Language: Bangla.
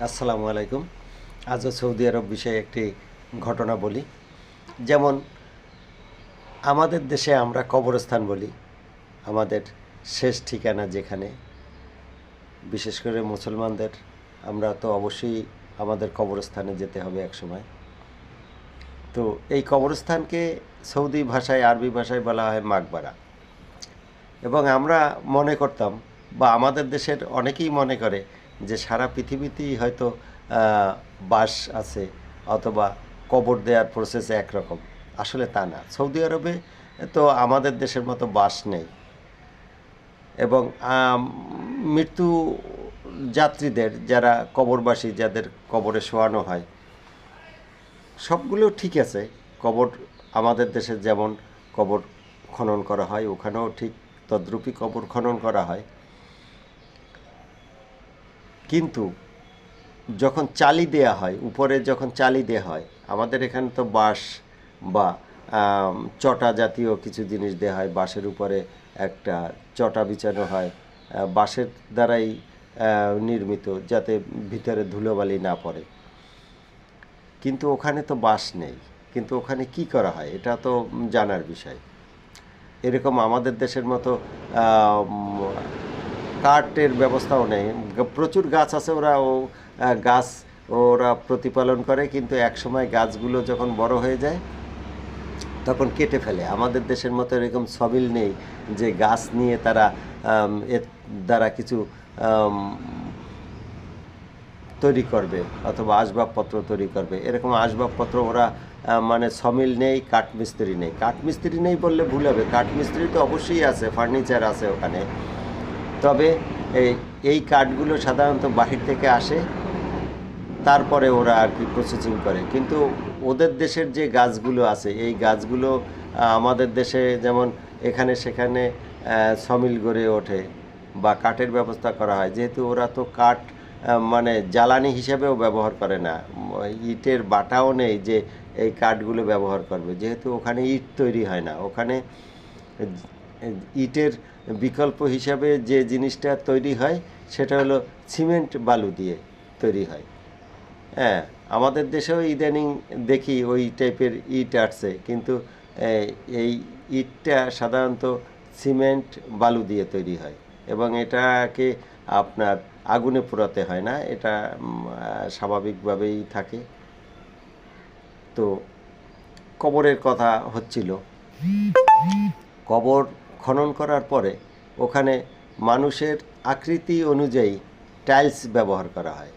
আসসালামু আলাইকুম। আজও সৌদি আরব বিষয়ে একটি ঘটনা বলি। যেমন আমাদের দেশে আমরা কবরস্থান বলি, আমাদের শেষ ঠিকানা যেখানে, বিশেষ করে মুসলমানদের আমরা তো অবশ্যই আমাদের কবরস্থানে যেতে হবে এক সময়। তো এই কবরস্থানকে সৌদি ভাষায়, আরবি ভাষায় বলা হয় মাকবারা। এবং আমরা মনে করতাম, বা আমাদের দেশের অনেকেই মনে করে, যে সারা পৃথিবীতেই হয়তো বাস আছে, অথবা কবর দেওয়ার প্রসেস একরকম। আসলে তা না। সৌদি আরবে তো আমাদের দেশের মতো বাস নেই। এবং মৃত্যু যাত্রীদের, যারা কবরবাসী, যাদের কবরে শোয়ানো হয়, সবগুলো ঠিক আছে। কবর আমাদের দেশে যেমন কবর খনন করা হয়, ওখানেও ঠিক তদ্রূপই কবর খনন করা হয়। কিন্তু যখন চালি দেয়া হয়, উপরে যখন চালি দেয়া হয়, আমাদের এখানে তো বাঁশ বা চটা জাতীয় কিছু জিনিস দেওয়া হয়, বাঁশের উপরে একটা চটা বিছানো হয়, বাঁশের দ্বারাই নির্মিত, যাতে ভিতরে ধুলোবালি না পড়ে। কিন্তু ওখানে তো বাঁশ নেই। কিন্তু ওখানে কি করা হয় এটা তো জানার বিষয়। এরকম আমাদের দেশের মতো কাঠের ব্যবস্থাও নেই। প্রচুর গাছ আছে, গাছ ওরা প্রতিপালন করে, কিন্তু একসময় গাছগুলো যখন বড় হয়ে যায় তখন কেটে ফেলে। আমাদের দেশের মতো এরকম সবিল নেই যে গাছ নিয়ে তারা এর দ্বারা কিছু তৈরি করবে অথবা আসবাবপত্র তৈরি করবে। এরকম আসবাবপত্র ওরা মানে সমিল নেই, কাঠমিস্ত্রি নেই। কাঠমিস্ত্রি নেই বললে ভুল হবে, কাঠমিস্ত্রি তো অবশ্যই আছে, ফার্নিচার আছে ওখানে। তবে এই এই কাঠগুলো সাধারণত বাহির থেকে আসে, তারপরে ওরা আর কি প্রসেসিং করে। কিন্তু ওদের দেশের যে গাছগুলো আছে, এই গাছগুলো আমাদের দেশে যেমন এখানে সেখানে সমিল গড়ে ওঠে বা কাঠের ব্যবস্থা করা হয়। যেহেতু ওরা তো কাঠ মানে জ্বালানি হিসেবেও ব্যবহার করে না, ইটের বাটাও নেই যে এই কাঠগুলো ব্যবহার করবে। যেহেতু ওখানে ইট তৈরি হয় না, ওখানে ইটের বিকল্প হিসাবে যে জিনিসটা তৈরি হয় সেটা হলো সিমেন্ট বালু দিয়ে তৈরি হয়। হ্যাঁ, আমাদের দেশেও ইদানিং দেখি ওই টাইপের ইট আসছে, কিন্তু এই ইটটা সাধারণত সিমেন্ট বালু দিয়ে তৈরি হয়, এবং এটাকে আপনার আগুনে পোড়াতে হয় না, এটা স্বাভাবিকভাবেই থাকে। তো কবরের কথা হচ্ছিল। কবর খনন করার পরে ওখানে মানুষের আকৃতি অনুযায়ী টাইলস ব্যবহার করা হয়।